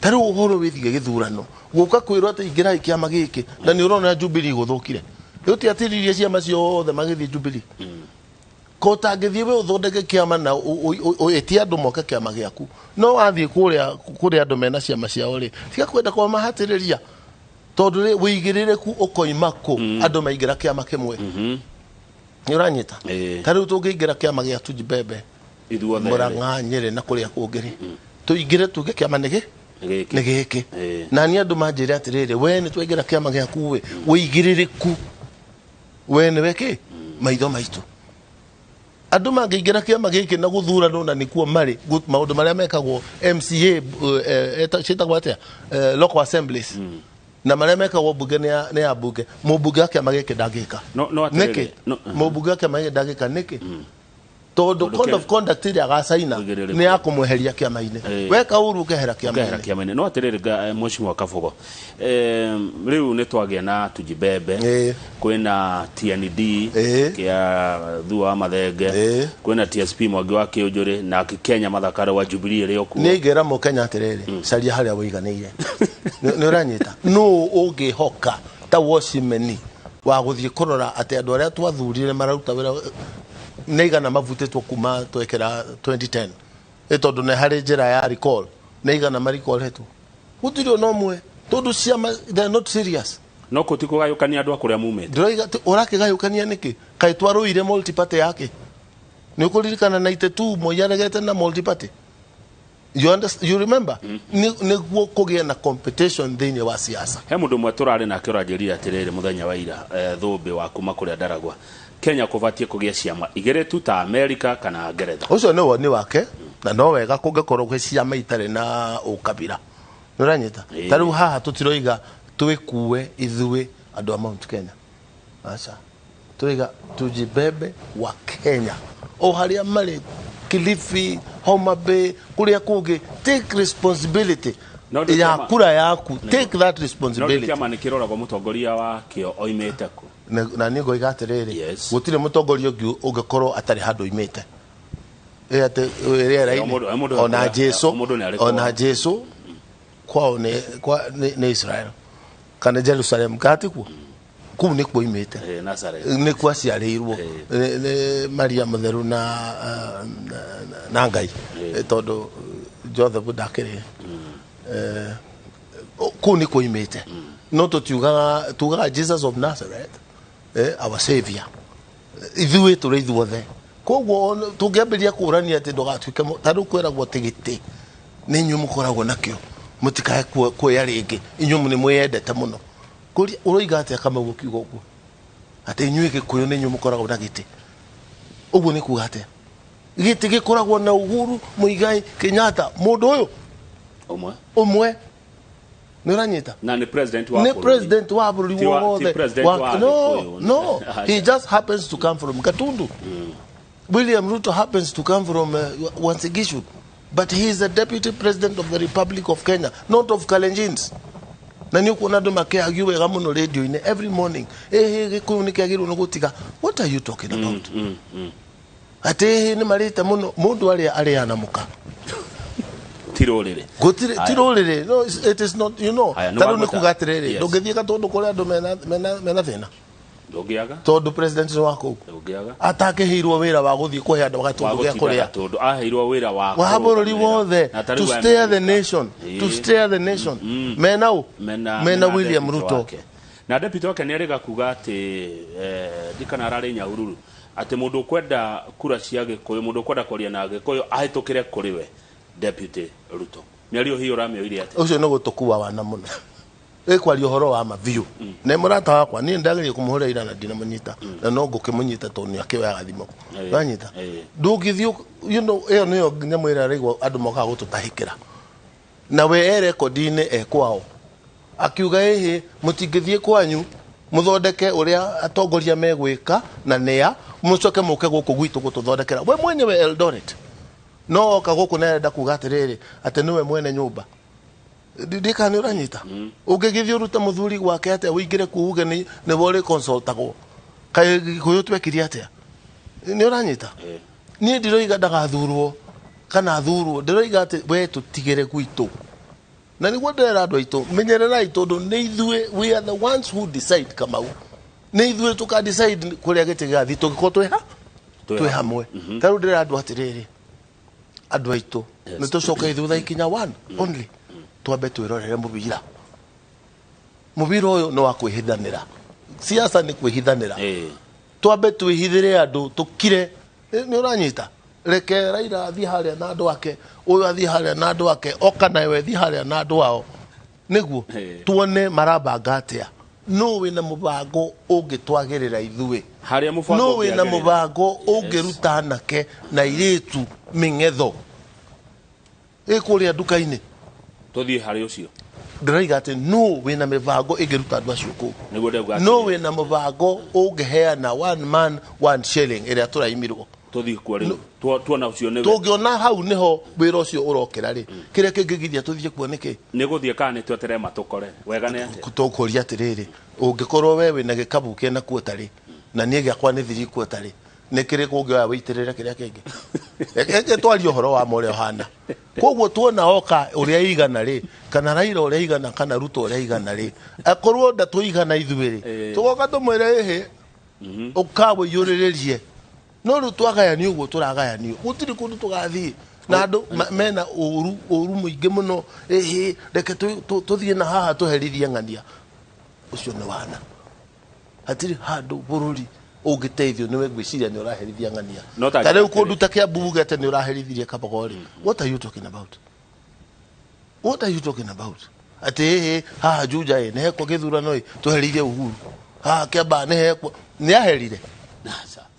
taru uhoro withige githurano guka kwirwo ati ingira ikiama giki na ni urona Jubilee guthukire uti atiririe ciama ciothe magithie Jubilee kota ngithie we uthondeke kiama na etia andu moke kiama giaku no athie kuria andu mena ciama ciao ri tika kwenda kwa mahatiriria tondu ri wigirireku ukoimako andu maigira kiama kimwe ni uranyita taru tungigira kiama gia Tujibebe ithuothe Murang'a Nyeri na kuria kungiri tuigire tuge kiama nigiki na ni andu manjire atiriri we ni twingira kiama giaku we wigiririku we ni weki maitho maitu andu mangigira kiama giki na guthurano na nikuo mari maundu maria mekagwo MCA chitagwo atia local assemblies na maria mekagwo bunge ni ya bunge mubunge wa kiama giki ndangika niki mubunge wa kiama giki ndangika niki todo code of conduct iri agacaina ni akumweheria kiama-ini weka uru ukehera kiama-ini no atiriri moshi wa Kabogo riu ni twagia na Tujibebe kwina TND kia thua mathenge kwina TSP Mwangi wa Kiunjuri na Kenya Mathakare wa Jubilee ri oku ni ngera mo Kenya atiriri caria haria wiganiire ni uranyita no ungihoka ta washimeni wa guthie kurora ati andu aria twathurire marauta wira neigana mavutitwo kuma twekera 2010 etondu ne hari njira ya recall neigana ma recall hetu gutiri no mwe tondu ciama they are not serious no kutiko gayukania andu akuria mumete ndiroiga urake gayukania niki kai twaruire multi party yake ni ukuririkana 92 moyaregete na multi party you remember ni kugia na competition thini wa siasa he mundu mwe turari na kiranjirira atiriri muthenya wa ira thumbi wa kuma kuria Ndaragwa Kenya kuvatie kugia ciama igere tu ta America kana Ngeretha ucio ni woni wake na no wega kungekorwo gwe ciama itare na ukabira nuranyita taru haha tutiroiga twikue ithuĩ andu a Mount Kenya acha turiga Tujibebe wa Kenya o haria mari Kilifi Homa Bay kuria kungi take responsibility ya kura yaku take that responsibility no kiama ni kirora kwa mutongoria wa kio oimete ku na nigo igatiriri gutire mutongoria ungekorwo atari handu imete ate riera-ini ona Jesu kwao ni Israel kana Jerusalem katikuo kuu ni kuo imete ni kuo aciarĩirwo ni Maria Mutheru na Ngai tondu Joseph ndakĩrĩ kuu ni kuo imete no tugaga Jesus of Nazareth our savior ithuĩ tũrĩ ithuothe koguo tũngĩambĩrĩria kũrania atĩ ndũgatuĩke tarũ kwĩragwo tigiti nĩ inyuĩ mũkoragwo nakĩo mũtikae kuoya rĩngĩ inyuĩ nĩ mwĩyendete mũno kũria ũroiga atĩa kama gũkiuga ũguo atĩ inyuĩ Gĩkũyũ nĩ inyuĩ mũkoragwo na gĩtĩ ũguo nĩ kuuga atĩa gĩtĩ gĩkoragwo na Uhuru Muigai Kenyatta mũndũ ũyũ ũmwe nuranyita na ni president wa buri wothe no he just happens to come from Gatundu William Ruto happens to come from Wansigishu but he is the deputy president of the Republic of Kenya not of Kalenjins na ni kuona ndo makiagiwe wega muno radio ine every morning Gĩkũyũ nĩkĩagĩrĩirwo nĩ gũtiga what are you talking about ati ni marite muno mundu aria na muka tirorere tirorere no it is not you know taru ni kugatirere ndungithie Gatundu kuri andu mena thina ndungiaga tondu president wako atakehirwo wira wa guthie kuhe andu Gatundu gya kuria tondu ahirwo wira wa bururi wothe to steer the nation mena William Ruto na deputy wake ni arega kuga ati dikana arari Nyahururu ati mundu kwenda kura cia Gĩkũyũ mundu kwenda kuria na Gĩkũyũ ahitukire kuri we deputy Ruto miario hiyo ramioire ati ucio no gutukua wana muno kwari uhoro wa maviu ne murata wakwa ni ndagerie kumuhura ira na ndina munyita na no ngukimunyita toni akiwaga thimo wanyita ndungithio you know eyo niyo nyamwira rigwo andu moka gututahikira na we record-ine kwao akiuga mutingithie kwanyu muthondeke uria atongoria megwika na nia mucoke muke guku gwitu gututhondekera we mwenyewe Eldoret no kagoku nenda kuga atiriri ati niwe mwene nyumba ndika ni uranyita ungigithio ruta muthuri gwake ate wingire kuuge ni wori consultagwo kai Gĩkũyũ twekirie ate ni uranyita ni ndiroiga ndagathurwo kana thurwo ndiroiga ati we tutigire gwitu na ni gwendera andu aitu menyererai tondu ni ithue we are the ones who decide Kamau ni ithue tuka decide kuria giti gathi tugiko twi hamwe taru ndira andu atiriri andu aitu ni tucoke ithutha ikinya one only twambe twirorere mubira uyu no wa kwihithanira siasa ni kwihithanira twambe twihithire andu tukire ni uranyita reke Raila athi haria na andu ake uyu athi haria na andu ake oka nawe athi haria na andu ao niguo tuone marabanga atia no wina mubango ungitwagirira ithue haria mubango no wina mubango ungiruta nake na iritu mingetho ikuria nduka-ini tuthie haria ucio ndĩraiga atĩ no wĩna mĩbango ĩngĩruta andũ acio kũu no wĩna mũbango ũngĩheana one man one shilling ĩrĩa tũraimirwo tuona ucio nĩwe tũngĩona hau nĩho wĩra ũcio ũrokĩra rĩ kĩrĩa kĩngĩgiria tũthiĩ kuo nĩkĩ nĩ gũthiĩ kana nĩ twetere matũkore wega nĩ atĩ tũkũria atĩrĩrĩ ũngĩkorwo we wĩna gĩkabu kĩna kuota rĩ na niĩ gĩakwa nĩ thiri kuota rĩ nĩ kĩrĩ kũngĩoya wĩitĩrĩre kĩrĩa kĩngĩ eke twaria ũhoro wa ũrĩa ũhana koguo tuona oka ũrĩa igana rĩ kana Raila ũrĩa igana kana Ruto ũrĩa igana rĩ akorwo ndatũigana ithuĩ rĩ tũgoka tũmwĩre ĩhĩ ũkawĩiyũrĩrĩrie no rĩu twagayanio ũguo tũragayanio gũtirĩ kũndũ tũgathiĩ na andũ mena ũru mũingĩ mũno ĩhĩ reke tũthiĩ na haha tũherithie ng'ania ũcio nĩ wana hatirĩ handũ bũrũri ũngĩteithio nĩwe ngwĩciria nĩ ũraherithia ng'ania ta rĩu kũndũ ta Kĩambu ugete nĩ ũraherithirie Kabogori what are you talking about atĩ haha Juja nĩ hekwo gĩthurano tũherithie Uhuru haha Kĩamba nĩ hekwo nĩ aherire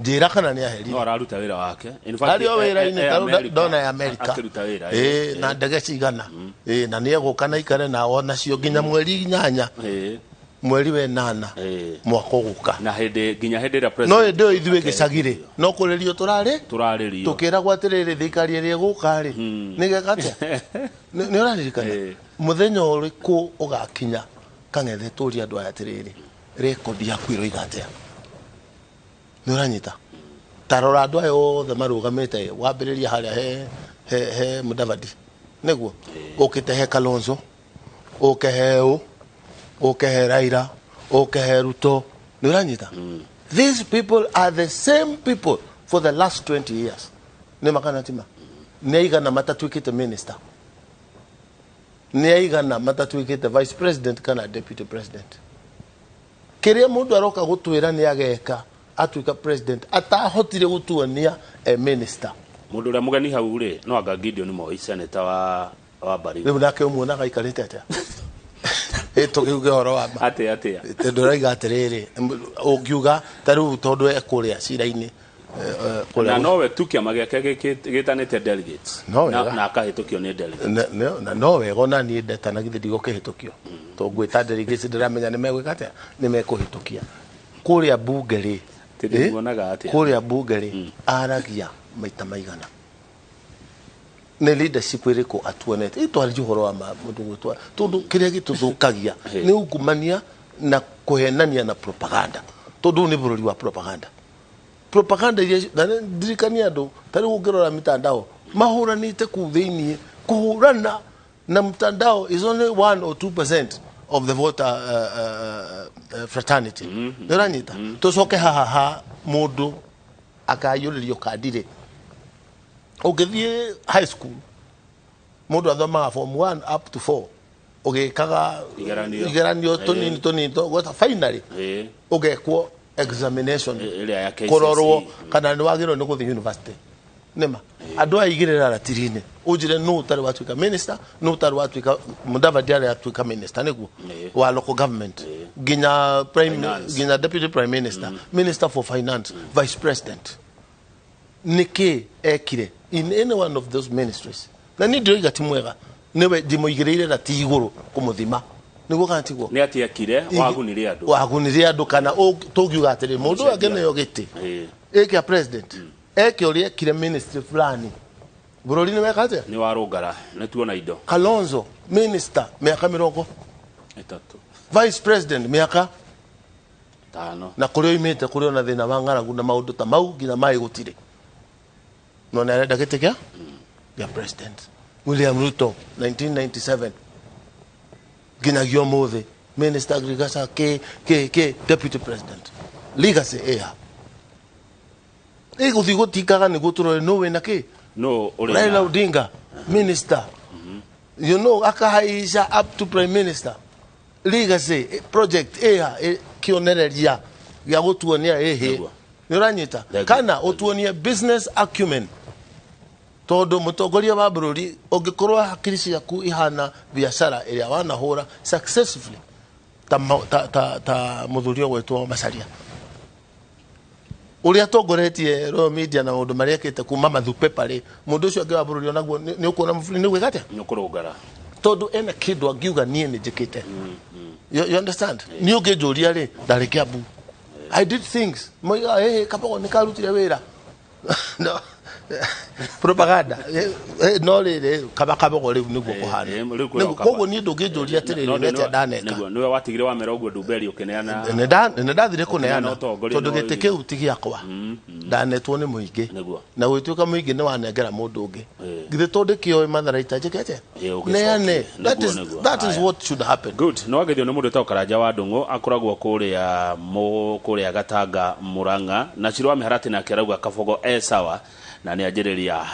njĩra kana nĩ aherire no araruta wĩra wake arĩ o wĩra-inĩ ndona ya Amerika na ndege cigana na nĩ egũka na ikare na onacio nginya mweri 8 mweri we 8 mwaka ũgũka na nginya hĩndĩ ĩrĩa president no hĩndĩ ĩyo ithuĩ gĩcagirĩ no kũrĩrio tũrarĩrio tũkĩragwo atĩrĩrĩ thirikari ĩrĩa ĩgũka rĩ nĩ geka atĩa nĩ ũraririkana mũthenya ũrĩkũ ũgakinya Kang'ethe tũria andũ aya atĩrĩrĩ rekondi yaku ĩroiga atĩa nĩ ũranyita tarora andũ aya othe marũgamĩte wambĩrĩria harĩa he Mudavadi nĩguo ũkĩte he Kalonzo ũke he Raila ũke he Ruto nĩ ũranyita these people are the same people for the last 20 years nĩ makana tima nĩ aigana matatuĩkĩte minister nĩ aigana matatuĩkĩte vice president kana deputy president kĩrĩa mũndũ aroka gũtwĩra nĩ ageka atuĩka president atahotire gũtuania minister mũndũ ũrĩa mũgeni hau rĩ no anga Gideon Moi senator wa Baringo rĩu nake ũmuonaga aikarĩte atĩa tũkiuge ũhoro wa atĩa ndũraiga atĩrĩrĩ ũngiuga ta rĩu tondũ ekũrĩa cira-inĩ na nowe tu kĩama gĩake gĩtanĩte delegates na akahĩtũkio nĩ delegates na no wega ona niĩ ndetana githĩ ndigũkĩhĩtũkio to ngwĩta delegates ndĩramenya nĩ megwĩka atĩa nĩ mekũhĩtũkia kũrĩa bunge rĩ kũrĩa bunge rĩ aragia maita maigana nĩ leadership ĩrĩkũ atuonete itwarĩ ũhoro wa mũndũ gwĩtwa tondũ kĩrĩa gĩtũthũkagia nĩ ungumania na kũhenania na propaganda tondũ nĩ bũrũri wa propaganda iria ndirikania andũ ta rĩu ũngĩrora mitandao mahũranĩte kũu thĩiniĩ kũhũrana na mtandao is only 1 or 2% of the voter fraternity nĩ ũranyita tũcoke haha mũndũ akayũrĩrio kandirĩ ũngĩthiĩ high school mũndũ athomaga form 1 up to 4 ũgĩkaga igeranio tũnini gweta finally ũgekwo examination kũrorwo kana nĩ wagĩrĩirwo nĩ gũthiĩ university nĩma andũ aigĩrĩra ratiri-inĩ ũnjĩre nũ ũtarĩ watuĩka minister nũ ũtarĩ watuĩka Mudavadi arĩ atuĩka minister nĩguo wa local government nginya deputy prime minister minister for finance vice president nĩkĩ ekire in any one of those ministries na nĩ ndĩroiga ti mwega nĩwe ndĩmũigĩrĩire rati igũrũ kũmũthima nĩguo kana tiguo nĩ atĩ ekire wagunire andũ kana tũngiuga atĩrĩ mũndũ ũyũ angĩneo gĩtĩ ĩkĩa president eke ũrĩa ekire ministry fulani bũrũri nĩ weka atĩa nĩ warũngara nĩ tuona indo Kalonzo minister mĩaka 30 vice president mĩaka 5 na kũrĩa oimĩte kũrĩa ona thĩna wa ng'aragu na maũndũ ta mau nginya maĩ gũtirĩ no nĩ arenda gĩtĩ kĩa president William Ruto 1997 ginagio mothe Minister Agriculture ke Deputy President legacy guthi tikaga ni guturo no we na ke no Raila Odinga Minister you know akahaisha up to Prime Minister legacy project kionereria ya gutuonia ni uranyita kana utuonia business acumen todo mutongoria wa bururi ungikorwa hakiri ciaku ihana biashara iria wanahura successfully ta muthurio gwetwo Macharia uria tongoretie Royal Media na undu mariekete kuma mathupe pare mundu ucio angi wa bururi onaguo ni ukuona ni gwikate ni kurungara todo ena kindu angiuga nie ni njikite you understand ni ungijuria ri ndari Kiambu I did things moiga Kabogo ni karutire wira no propaganda no riri Kabogo riu niguo kuhana koguo ni ndungijuria atiriri nete ndaneka niwe watigire wa mera uguo Ndumberi ukineana ne ndathire kuneana tondu gite kiu tigiakwa ndanetwo ni muingi na gwituika muingi ni wanengera mundu ungi githe tondu kio Matharaita njikete neane that is what should happen. Good. No agethio ni mundu ta Karanja wa Ndungu akoragwo kuria Gatanga Muranga na Chirwa Miharati na kerauga Kabogo sawa na ni ajiriria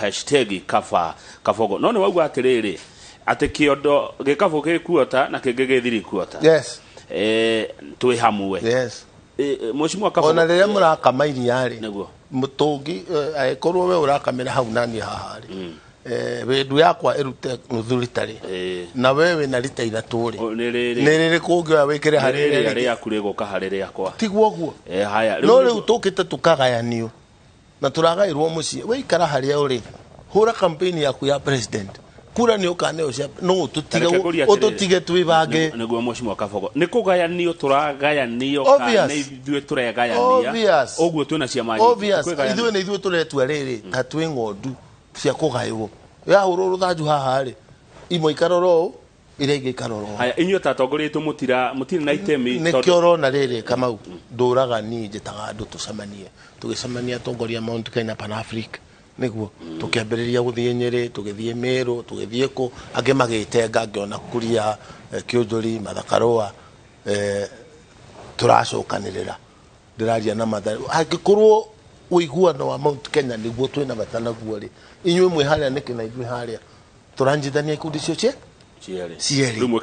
#Kabogo no ni wauga atiriri ati kiondo gikabo gikuota na kingegethiri kuota yes twi hamwe yes Mheshimiwa Kabogo ona riria murakama iriari niguo mutungi aikorwo we urakamira hau nani hahari wendu yakwa irute nuthu litari na wewe na lita ithatu ri niriri kungioya wikire harire ri yakure guka harire yakwa tiguo guo haya no riu tukite tukagayanio na turagairwo mucie we ikara haria uri hura campaign yaku ya president kura ni ukane ucia no tutige twibange niguo Mheshimiwa Kabogo ni kugayanio turagayanio kana ithuĩ turegayania uguo twina ciama ithuĩ ni ithuĩ turetua riri ta twi ng'ondu cia kugaywo ya hurwo ruthanju haha ri imwe ikaroro ire ingi ikaroro haya inyuĩ ta atongoria mutire na itemi ni kioro na riri Kamau nduraga ni njitaga andu tugicemania atongoria Mount Kenya Pan Africa niguo tukiambiriria guthie Nyeri tugithie Meru tugithie ku ange magitenga ngiona kuria Kĩũnjũri Mathakarũa turacokanirira ndiraria na Mathari angikorwo uiguano wa Mount Kenya niguo twina batana guo ri inyuĩ mwe haria niki na ithuĩ haria turanjithania ikundi cio cieri rumwe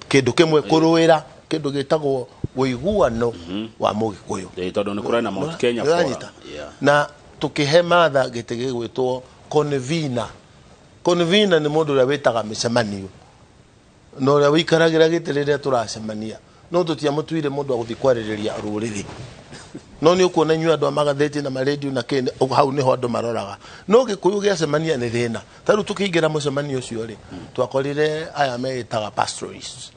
kindu kimwe kuruira kindu gitagwo uiguano wa Mugikuyu tondu ni kura na Mount Kenya na tukihe matha gite gigwitwo convener ni mundu uria witaga micemanio no uria wikaragira gite riria turacemania no tutiamutwire mundu aguthi kwaririria ruriri no ni ukuona nyua andu magatheti na radio na kene hau niho andu maroraga no Gikuyu giacemania ni thina taru tukiingira mucemanio ucio ri twakorire aya meitaga pastoralists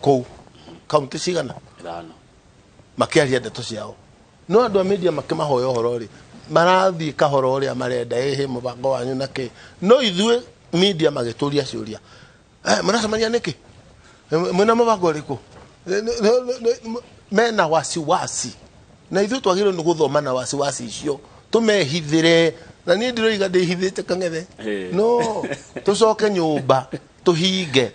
kou county cigana makiaria ndeto ciao no andu a media makimahoya uhoro ri marathi kahoro uria marenda mubango wanyu nake no ithuĩ media magituria ciuria muracemania niki mwina mubango riku mena wasiwasi na ithuĩ twagirwo ni guthoma na wasiwasi icio tumehithire na ni ndiroiga ndihithite kang'ethe no tucoke nyumba tuhinge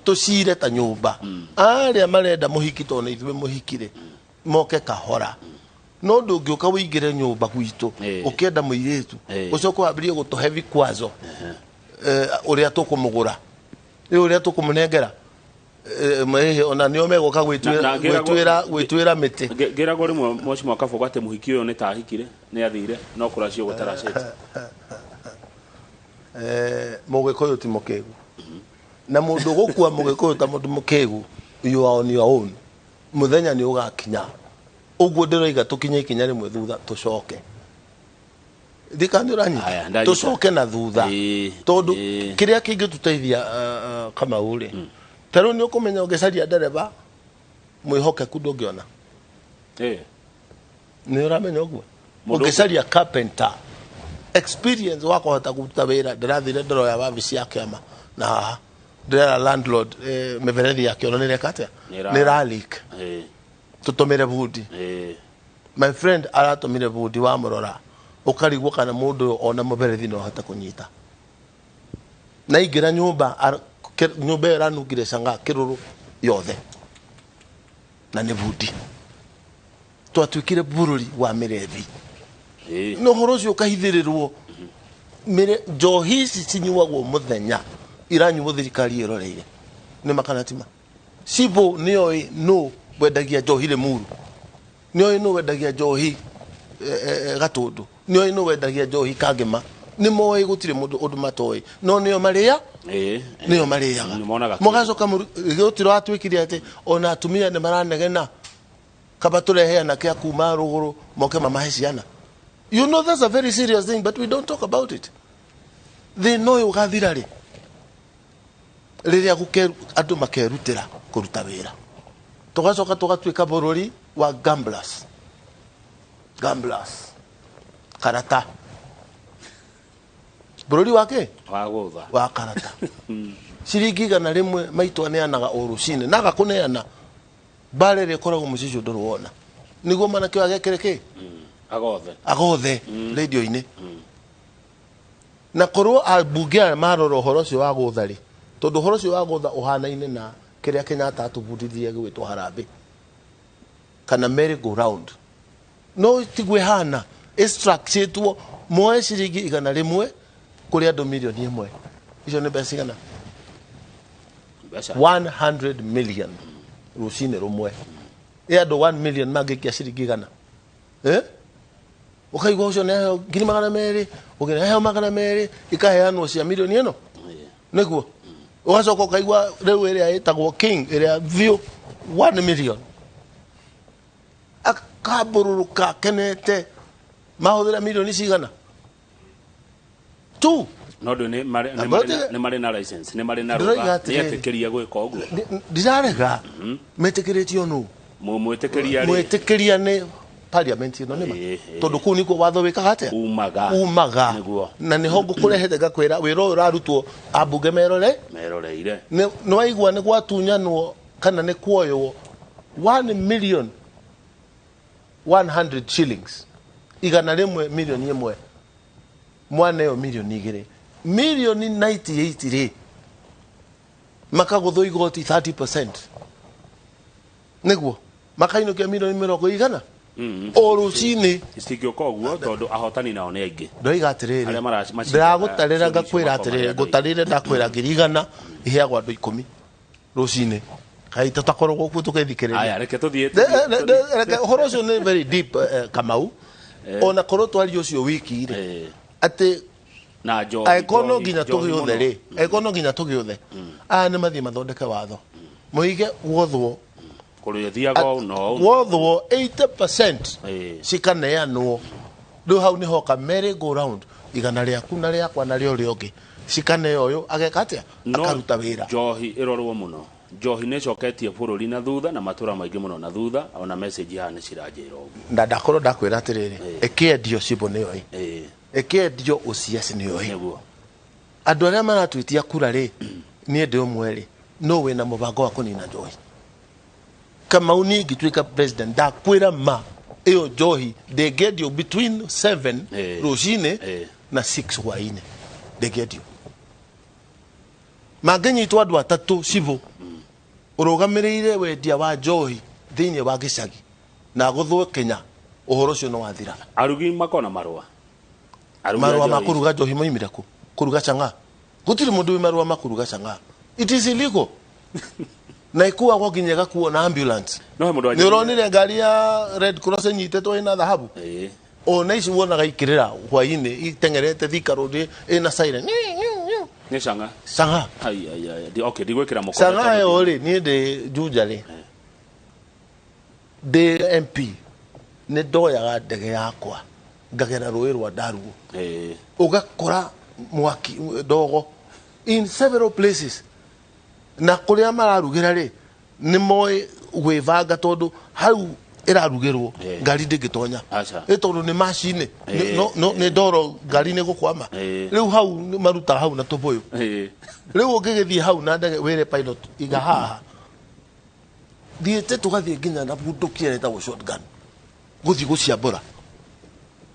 tucire ta nyumba aria marenda muhiki tondũ ithuĩ muhikire moke kahora no ndungiuka wingire nyumba gwitu ukienda muiritu ucoke wambirie gutuhe vikwazo uria tukumugura uria tukumunengera ona nio megoka gwitwira miti ngirago rimwe Mheshimiwa Kabogo ate muhiki uyu ni tahikire ni athire no kuracio gutaracete Mugikuyu ti mukigu na mundu gukua Mugikuyu ta mundu mukigu you are on your own muthenya ni ugakinya uguo ndiroiga tukinye ikinya rimwe thutha tucoke ndikandirani tucoke na thutha tondu kiria kingi tuteithia kama uri taru ni ukumenya ungecaria ndereba mwihokeku ndungiona ni uramenya uguo ungecaria carpenter experience wako hata kuruta wira ndirathire ndiroya wabici ya kiama na haha ndira landlord meverethi yake ona nirekate ni ralik tutomere budi my friend aratomire budi wa murora ukarigwo kana mundu ona muberethi no hata kunyita na ingira nyumba nyumba iranungire canga kiruru yothe na nĩ bundi twatuĩkire bururi wa mirethi no horo cio kahithĩrĩrwo njohi ici cinyuagwo muthenya iranyuo thirikari iroreire nĩ makanatima Sibo nĩoĩ no wendagia njohi Limuru nĩoĩ no wendagia njohi Gatundu nĩoĩ no wendagia njohi Kangema nĩ moĩ gũtirĩ mũndũ ũndũ matoĩ no nĩo marĩa nĩo marĩaga mũgacoka gĩotiro atwĩkire atĩ ona atumia nĩ maranegena kaba tureheana kĩa kuma rũgũrũ moke mamahe ciana. You know that's a very serious thing but we don't talk about it. They know ugathira ri riria gukeru andu makerutira kuruta wira tugacoka tugatuika bururi wa gamblers karata bururi wake wa karata ciringi igana rimwe maitwa neanaga orucine naga kuneana barere koragwo mucicio ndurwona niguo manake wagekereke agothe radio ine na korwo abunge maroro horo cio wa guthari tondu horo cio wa gutha uhana-ine na kiria Kenyatta atubudithie gwitwo harambe kana merry go round no tigwe hana extractitwo moe ciringi igana rimwe kuri andu milioni imwe icio ni mbeca igana 100 million rucine rumwe andu 1 million magikia ciringi igana ukaigwa ucio neho ngiri magana meri ugeneho magana meri ikaheanwo cia milioni ino niguo ugacoka ukaigwa riu iria itagwo king iria view 1 million akabururuka kenete mahuthira milioni cigana tu no nĩ marĩ na license nĩ marĩ na rũtha nĩetĩkĩria gwĩka ũguo ndirarega metĩkĩrĩtio nũ mwĩtĩkĩria nĩ parliament ino nĩma tondu kuu nikuo watho wĩkaga atĩa umaga na nĩho ngũkũrehete ngakwĩra wĩra ũyũ ũrarutwo ambunge meroreire nĩ waigua nĩ gwatunyanwo kana nĩ kuoywo 1 million 100 shillings igana rimwe milioni imwe mwana yo milioni igĩrĩ milioni 98 rĩ makaguthwo igoti 30% nĩguo makainũkia milioni 100 o rucini istigioka ũguo tondu ahotani nao nĩ aingĩ ndoiga atĩrĩrĩ ndĩragũtarĩra ngakwĩra atĩrĩrĩ ngũtarĩre ndakwĩra 100 iheagwo andũ 10 rucini kai tutakorwo kuo tukethikĩrĩria aya reke tuthiĩ reke horo ũcio nĩ very deep Kamau ona korwo twari ũcio wiki rĩ atĩ na jo aikono nginya tũgĩothe rĩ aikono nginya tũgĩothe nĩ mathiĩ mathondeke watho mũige wothwo kũrĩthiago no wothwo 80% cikaneanwo rĩu hau nĩ hoka merry go round igana rĩaku na rĩakwa na rĩo rĩongĩ cikaneo ũyũ ageka atĩa akaruta wĩra njohi ĩrorwo mũno njohi nĩ coketie bũrũri na thutha na matũra maingĩ mũno na thutha ona message ya nĩ ciranjĩra ũguo na ndakorwo ndakwĩra atĩrĩrĩ ĩkĩendio Sibo nĩyo ĩkĩendio OCS nĩyo andũ arĩa maratwĩtia kura rĩ niĩ ndĩ ũmwe rĩ no wĩna mũbango wa kũnina njohi Kamau ni ngĩtuĩka president ndakwĩra ma ĩyo njohi ndĩngĩendio between 7 rũcinĩ na 6 hwaĩ-inĩ ndĩngĩendio mangĩnyitwo andũ atatũ Sibo ũrũgamĩrĩire wendia wa njohi thĩinĩ wa gĩcagi na gũthwo Kenya ũhoro ũcio no wathira arugi makona marũa ma kũruga njohi moimire kũ kũruga canga gũtirĩ mũndũ wĩ marũa ma kũruga canga it is illegal na ikuagwo nginya gakuo na ambulance nĩ ũronire ngari ya Red Cross nyitetwo ĩna thahabu ona ici wonaga ikĩrĩra hwaĩ-inĩ itengerete Thika Road ĩna siren nĩ canga okay ndigwĩkĩra mũkonde canga ĩyo rĩ niĩ ndĩ Juja rĩ ndĩ MP nĩ ndoyaga ndege yakwa ngagera rũĩ rwa Ndarugu ũgakora mwaki ndogo in several places na kuria mararugĩra rĩ nĩ moĩ gwĩbanga tondu hau ĩrarugĩrwo ngari ndĩngĩtonya tondu nĩ macini nĩ ndoro ngari nĩ gũkwama rĩu hau marutaga hau na tũbũyũ rĩu ũngĩgĩthiĩ hau na ndege wĩre pilot iga haha thiĩte tũgathiĩ nginya na bunduki ĩretagwo shotgun gũthiĩ gũciambũra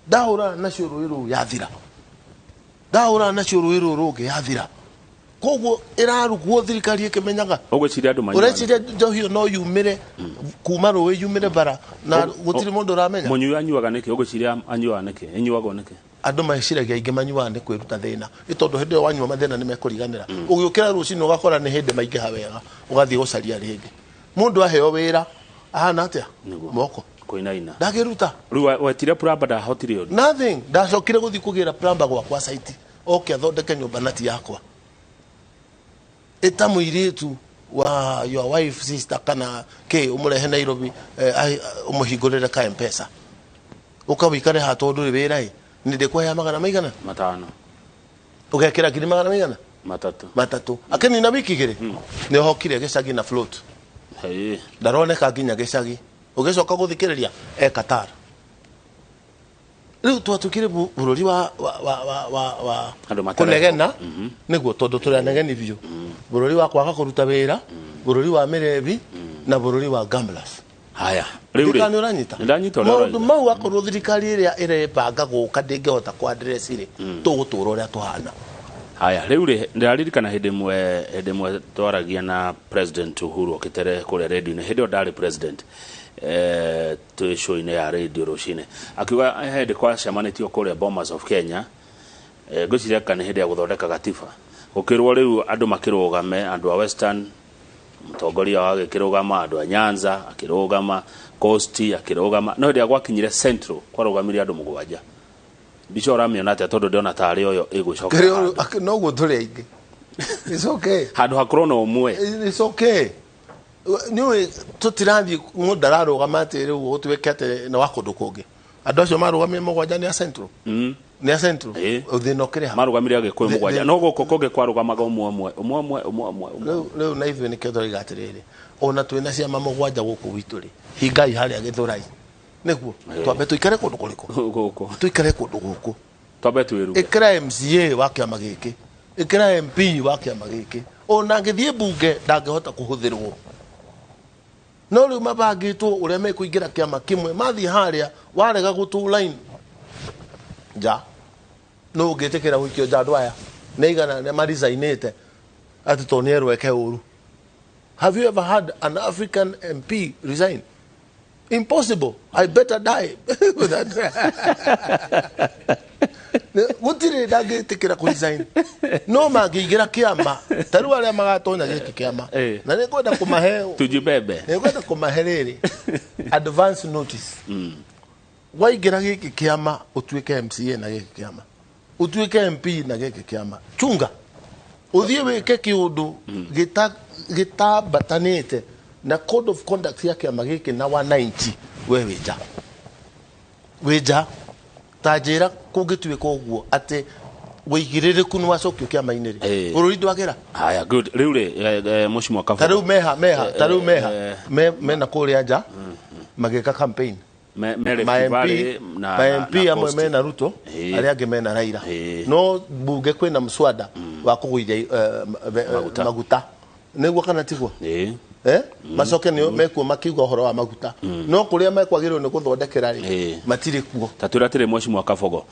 ndahũra nacio rũĩ rũu yathira ndahũra nacio rũĩ rũu rũngĩ yathira koguo irarugwo thirikari ikimenyaga ugwiciria andu manyuane ureciria njohi no yumire kuma rũĩ yumire bara na gutiri mundu uramenya munyu anyuaga niki ugwiciria anyuaga niki inyuaga niki andu mahiciragia ingi manyuaga ni kwiruta thina itondu hindi wanyua mathina ni mekuriganira ugiukira rucini ugakora ni hindi maingi wega ugathie gucaria ringi mundu aheo wira ahana atia moko koinaina ndagiruta riu wetire plumber ndahotire undu nothing ndacokire guthii kugira plumber gwakwa site oke athondeke nyumba nati yakwa eta muiritu wa your wife sister kana ke umurehe Nairobi umuhingurire ka M-Pesa ukawikare hatondu ri wira ndikwa ya magana maigana matano ugekira kiri magana maigana matatu akeni na wiki gire ni hokire gicagi na float ndaroneka nginya gicagi ugicoka guthikiriria Qatar riu twatukire bururi wa kunegena niguo tondu turi anegeni biu bururi wa kwaga kuruta wira bururi wa mirebi na bururi wa gamblers haya riu ri ndanyita maundu mau akorwo thirikari iria irepanga guka ndingihota kwa address ri tugutura uria tuhana haya riu ri ndaririkana hindi mwe twaragia na President Uhuru okitere kure radio ne hindi ndari president to show ine ya radio rucine akiuga hende kwa shamanitio kure Bomas of Kenya gwiciria kana hindi ya guthondeka gatiba ukirwo riu andu makirugame andu a Western mutongoria wa gikirugama andu a Nyanza akirugama Coast akirugama no ndi agwakinyire Central kwa rugamiri andu mugwanja bishora miona ati tondu ndiona tari oyo igucoka no guthuri aingi it's okay handu hakrono umwe it's okay niwe tutirathi mudararugama ati riu utwekete na wakundu kungi andu acio marugamire mugwanja ni a Central ni a Central uthinokire marugamire agikwe mugwanja no guko kungi kwarugamaga umwe riu na ithuĩ nĩkĩo tũroiga atĩrĩrĩ ona twĩna ciama mũgwanja gũkũ gwitũ rĩ hingai harĩa Gĩthũrai nĩguo twambe tũikare kũndũ kũrĩkũ gũkũ tũikare kũndũ gũkũ twambe twĩruge ĩkĩra MCA wa kĩama gĩkĩ ĩkĩra MP wa kĩama gĩkĩ ona ngĩthiĩ mbunge ndangĩhota kũhũthĩrwo no rĩu mabangĩtwo ũrĩa mekũingĩra kĩama kĩmwe mathiĩ harĩa warega gũtũ line ja no ũngĩtĩkĩra gũikio nja andũ aya nĩ igana nĩ maresignĩte ati tonierwo eke uru. Have you ever had an African MP resign? Impossible. I better die. Gutire ndagitikira ku resign. No magigira kiama. Taru aria magatonya giki kiama. Na ni kwenda kumahe tujibebe. Ni kwenda kumahe riri. Advance notice. Waigira giki kiama utuike MCA na giki kiama. Utuike MP na giki kiama. Chunga. Uthie wike kiundu gitabatanite na code of conduct ya kiama giki na 190 we wija tajira kugituika uguo ati wigiririku ni wacokio kiama-ini ri bururi ndwagira haya good riu ri mushimo kafu taru meha na kuria nja magika campaign MP amwe mena Ruto aria ange mena Raila no bunge kwina mswada wa kuguithia maguta niguo kana tiguo macoke ni mekuo makiuga uhoro wa maguta no kuria mekwagirwo ni guthondekera ri matiri kuo taturatire mweshimwa kafogo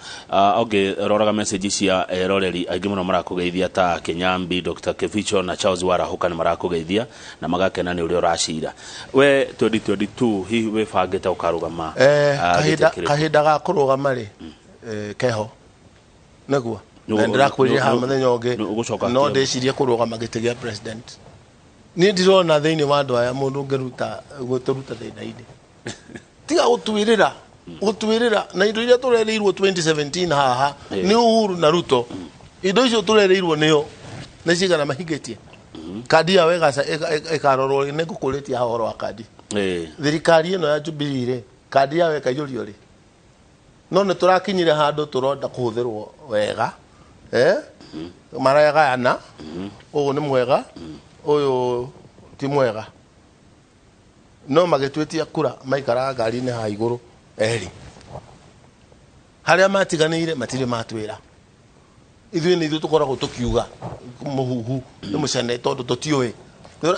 oge roraga message cia roreri aingi muno marakugeithia ta Kenyambi Dr. Kevicho na Charles Warahuka ni marakugeithia na magakena ni uri urashira we 2022 hihi we bangite ukarugama kahinda ga kurugama ri keho naguo ndirakwirira ha muthenya ungi no ndicirie kurugama giti gia president ni ndirona thiini wa andu aya mundu ngeruta guturuta thina-ini tiga gutwirira na indo iria turereirwo 2017 haha ni Uhuru na Ruto indo icio turereirwo nio na cigana mahingitie kadi ya wega ikarorwo ni ngukuritia horo wa kadi thirikari ino ya Jubilee ri kadi ya wega yurio ri no ni turakinyire handu turonda kuhuthirwo wega marega yana ugu ni mwega uyu ti mwega no magitwetia kura maikara ngari-ini ha iguru eri haria matiganire matire matwira ithuĩ nĩ ithuĩ tukoragwo tukiuga muhuhu ni mucene tondu tutiui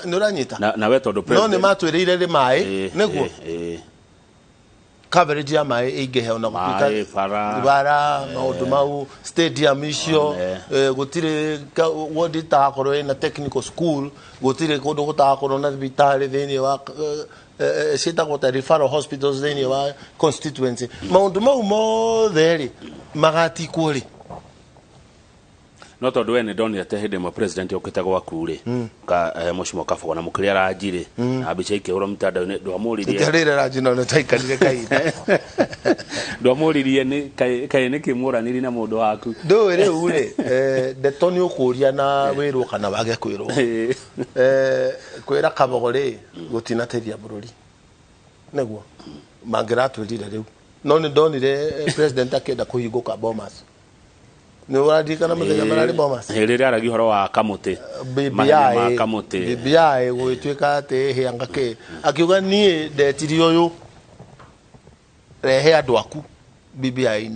ni uranyita na we tondu president no ni matwirire ri mai niguo coverage ya mai ingeheo na gutwika bara maundu mau stadium icio gutire wodi ta korwo na technical school gutire kundu gutakorwo na thibitari thini wa sita gota referral hospitals thini wa constituency maundu mau mothe ri magati kuri no tondu wene ndonire te hindi mo president okite gwaku ri ka mushimo kafogo na mukiri aranjire na mbica ikihura mtandao-ini ndwamuririe itarire ranjino ne taikarire kaida ndwamuririe ni kai ni kimuraniri na mundu waku ndwire ure ndeto ni ukuria na wiru kana wage kwirwo kwira kabogo ri gutinateria bururi neguo mangiratwirire riu no ni ndonire president akenda kuhinguka Bomas ni uradikana muthenya marari Bomas riri aragi horo wa kamuti BBI gwitwika ati hianga ke akiuga nie ndetiri uyu rehe andu aku BBI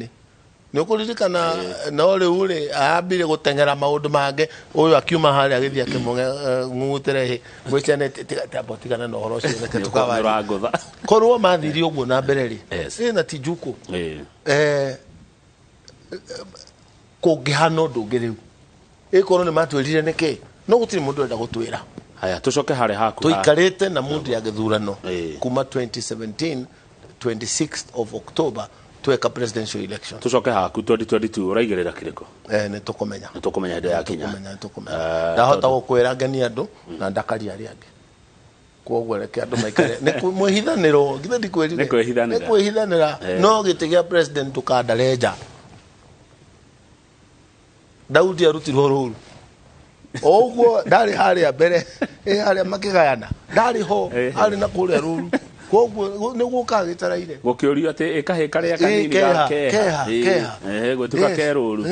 ni ukuririkana no riu ri aambire gutengera maundu mange uyu akiuma hari agithia kimunge ngutere gwicane tigabotikana no horo cio reke tukawari korwo mathiri uguo na mbere ri ina tijuku kungihana undu ngiriu ikorwo ni matwirire niki no gutiri mundu enda gutwira haya tucoke hari haku tuikarite na mundu ya githurano kuma 2017 26th of October tweka presidential election tucoke haku 2022 uraigirira kiriko ni tukumenya ndo ya Kenya ndahota gukwira ngeni andu na ndakari ari angi koguo reke andu maikare ni mwihithaniro ngithe ndikwirire ni kwihithanira no gitigia president tukandareja Daudi arutirwo ruru oguo ndari haria mbere haria makigayana ndari ho ari na kuria ruru koguo ni gukagitaraire gukiurio ati ikahe karia kanini keha gwetuka keruru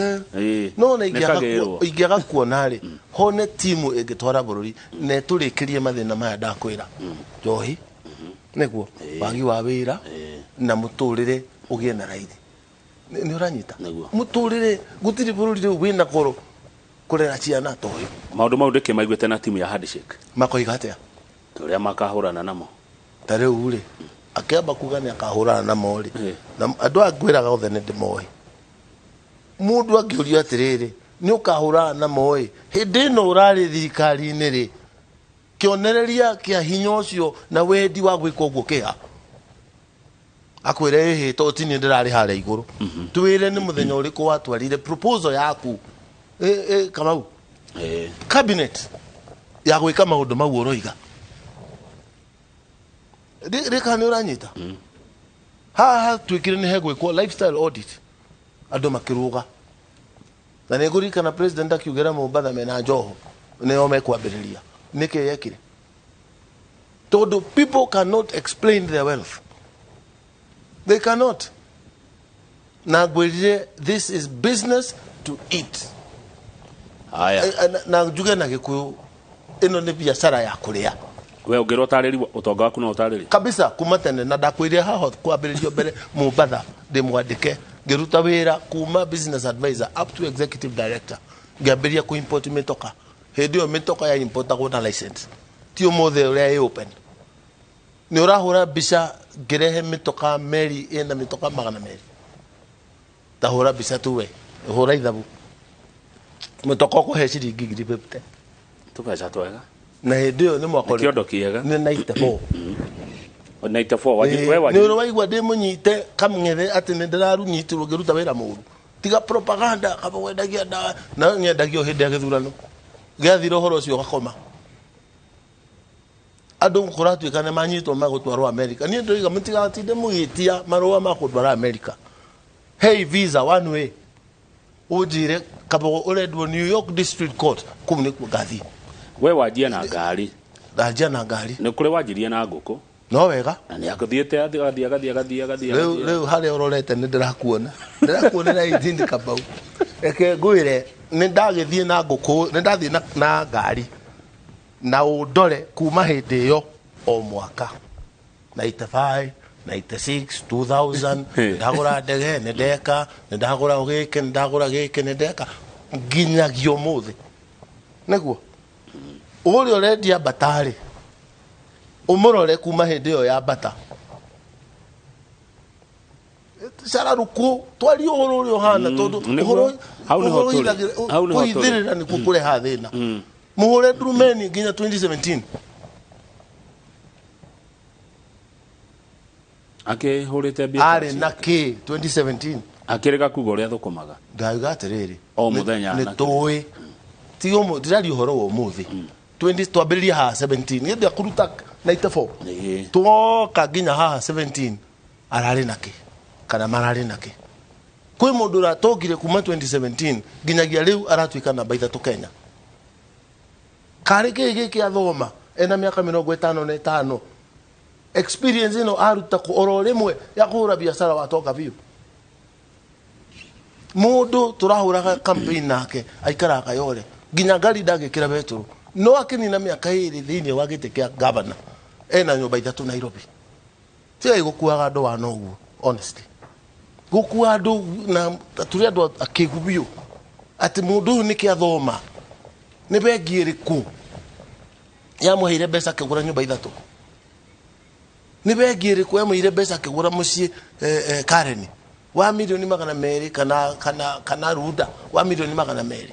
no na ingiaga kuona ri hone timu ingitwara bururi ne turikirie mathina maya ndakwira njohi neguo wagi wa wira na muturire ugie na raithi ni uranyita muturire gutiri bururi riu wina koro kurera ciana toyo maundu mau ndike maiguite na timu ya handshake makoiga atia turia makahurana namo tareu uri akiamba kuga ni akahurana namo ri na andu agwiraga othe ni ndimoi mundu angiuria atiriri ni ukahurana namo ri hindi no urari thirikari-ini ri kionereria kia hinya ucio na wendi wa gwika uguo kiha akwire he to tini ndirari hare iguru twire ni muthenya uriku watwarire proposal yaku Kamau cabinet ya gwika maundu mau uroiga reka ni uranyita ha twikire ni he gwikwo lifestyle audit andu makiruga na ni ngurikana president akiugera Mombatha mena njoho ni ome kwambiriria niki yekire todo people cannot explain their wealth. They cannot. Na gwirire this is business to eat. Aya. Na njuge na Gikuyu ino ni biashara ya kuria. We ugero tariri utonga waku na utariri. Kabisa kumatene na ndakwiria haho kwambiririo mbere Mombatha de mwandike ngiruta wira kuma business advisor up to executive director. Ngiambiria ku import mitoka. Hedio mitoka ya import go na license. Tio mothe uri open. Ni urahura bisha gerehe mitoka meri ena mitoka magana meri tahura bisha tuwe hura ithabu mitoka ko he ciringi 50 tukaja twega na hedio ni mwako kiondo kiega ni 94 94 waje ni uraigwa de munyite kamngere ati ni ndiraru nyitirwo ngiruta wira muru tiga propaganda kaba wendagia da na nyendagio hindi ya githurano gathiro horo cio gakoma adu kuratu kana manyito magutwaro America ni ndoiga mutiga tinde mugitia marua makutwara America hey visa one way ujire kabo uredwo New York District Court kumni kugathi we wajia na ngari dajia na ngari ni kuri wajirie na nguku no wega na ni akuthiete athia leo hali ororete ni ndirakuona na izindi kabau eke gwire ni ndagithie na nguku ni ndathie na ngari na udore kuma hindi yo o mwaka 95 96 2000 ndagura ndege ne deka ndagura ugike ndagura gike ne deka nginyagio muthi neguo uri orendia batari umurore kuma hindi yo ya bata sararuku twari uhoro uri ohana tondu uhoro hau ni ithirira ni kukure hathina muhure Drumeni nginya 2017 ake horete bia are na ke 2017 akirega kugo ria thukumaga ngauga atiriri o muthenya ni toy ti omo dirari uhoro wo muthi 20 twambiriria ha 17 ndia kuruta 94 twoka nginya ha 17 arari nake kana marari nake kwi mundu ratogire kuma 2017 nginyagia riu aratuika namba 3 Kenya kari giki athoma ena miaka 55 experience ino aruta ku oro rimwe ya kuhura biashara watoka biu mundu turahuraga campaign nake aikara kayore nginya gari ndagikira beturu no akini na miaka iri thiini wa gite kia governor ena nyumba 3 Nairobi tiga gukuaga andu wa noguo honestly gukua andu na turi andu akigubio ati mundu ni kia thoma ni bengi iriku ya muhire besa kigura nyumba 3 ni bengi iriku ya muhire besa kigura mucie Karen wa milioni 200 kana ruda wa milioni 200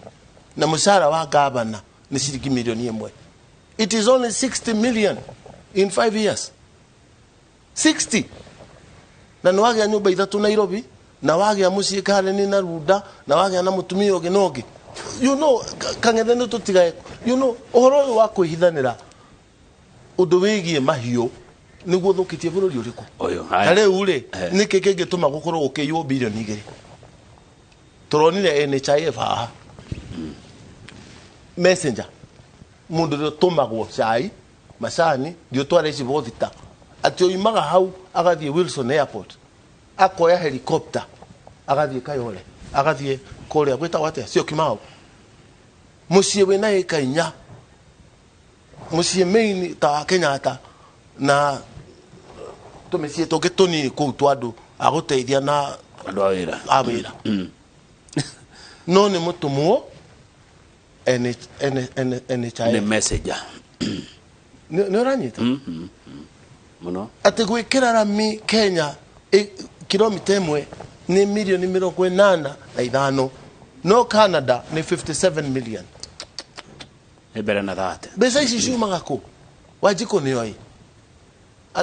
na mushara wa gavana ni shilingi milioni 1 it is only 60 million in 5 years 60 na nwage nyumba 3 Nairobi na wage mucie Karen na ruda na wage na mutumia ogenogi you know kangethene tutigae you know ohoro wa kuhithanira undu wigie mahio niguo thukitie bururi uriku oyo kare ure niki kingituma gukorwo ukiywo bilioni 2 turonire NHIF ha messenger mundu ro tumagwo cai macani ndio tware ici bothita ati oimaga hau agathie Wilson Airport akoya helicopter agathie Kayole agathie kuria gwita wate cio Kimau mucie wina ikainya mucie main ta Kenyatta na tumesie toke toni ku twandu aguteithia na andu awira no ni mutumwo ni messenger ni oranyita muno ati gwikira rami Kenya kilomita 1 ni milioni 85 no Canada ni 57 million ebere na that besa ici ciumaga ku wajiko ni oi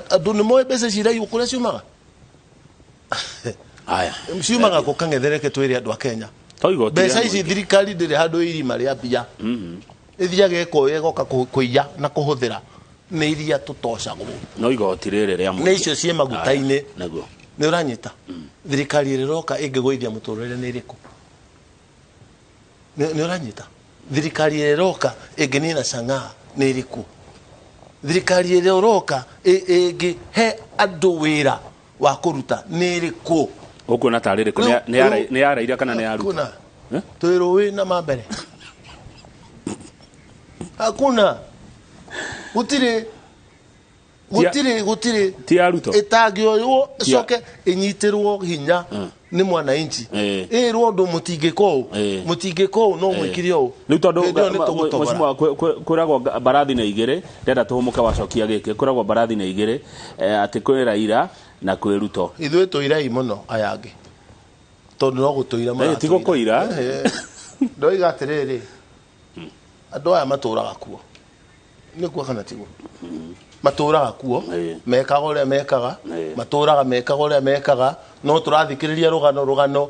andu ni moe besa cirai ukura ciumaga aya ciumaga ku kangethereke twiri andu a Kenya besa ici thirikari ndiri handu iri mari apia ithiage ko yegoka kuiya na kuhuthira ni iria tutocagwo no igoti riri ria mu icio cie magutaine naguo ni uranyita thirikari riroka ingigwithia muturire ni iriku ni uranyita thirikari riroka inginina sanga ni iriku thirikari riroka ingi he andu wira wa kuruta ni iriku uko na tarire ko ni araira kana ni aruta twiro wi na mambere hakuna gutire ti aruto etagio yo soke inyitirwo hinya ni mwana inchi rwondo mutingeko no mwikirio ni tondu mheshimiwa kuragwo barathi na igire ndenda tuhumuke wacokia giki kuragwo barathi na igire ati kwira ira na kwiruto ithuĩ tũirai mũno ayangi tondũ no gũtũira mũno tigo kũira ndoiga atĩrĩrĩ andũ aya matũraga kuo nĩkuo kana tiguo matũraga kuo mekaga ũrĩa mekaga matũraga mekaga ũrĩa mekaga no tũrathikĩrĩria rũgano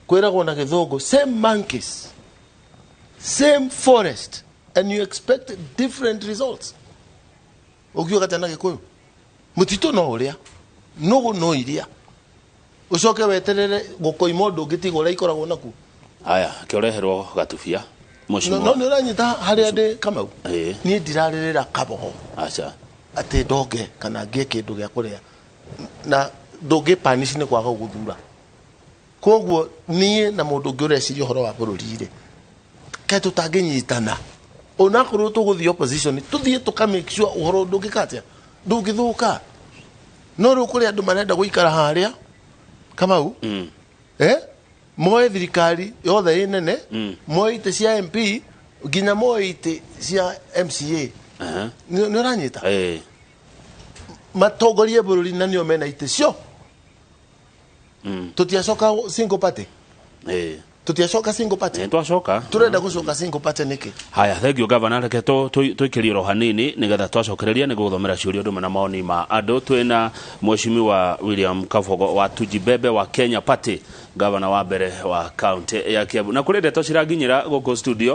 kwĩragwo na gĩthũngũ same monkeys same forest and you expect different results ũkiuga tena gĩkũyũ mũtitũ no ũrĩa nugu no iria ucoke weterere gukoima ndu ngitigura ikoragwo naku aya kioreherwo gatubia mushimo no ni uranyita hari ande Kamau ni ndirarerera kabogo acha ate doge kana ngie kindu gya kuria na ndugi panish ni kwaga guthura koguo nie na mundu ngiureciria horo wa bururi-ire ke tutanginyitana onakorwo tuguthie opposition tuthie tuka make sure uhoro ndungikatia ndungithuka no ru kuri andu marenda guikara haria Kamau moe thirikari yothe inene moe ite cia MP nginya moe ite cia MCA ni uranyita matongorie bururi na nio mena ite cio tutiacoka single party tutiacoka single party twacoka turenda gucoka single party niki. Haya, thank you governor, reke tuikirie ro hanini nigetha twacokereria ni guthomera ciuria ndu na maoni ma andu. Twina mheshimiwa William Kabogo wa Tujibebe wa Kenya Party, governor wa mbere wa county ya Kiambu, na kuri ndeto ciranginyira guku studio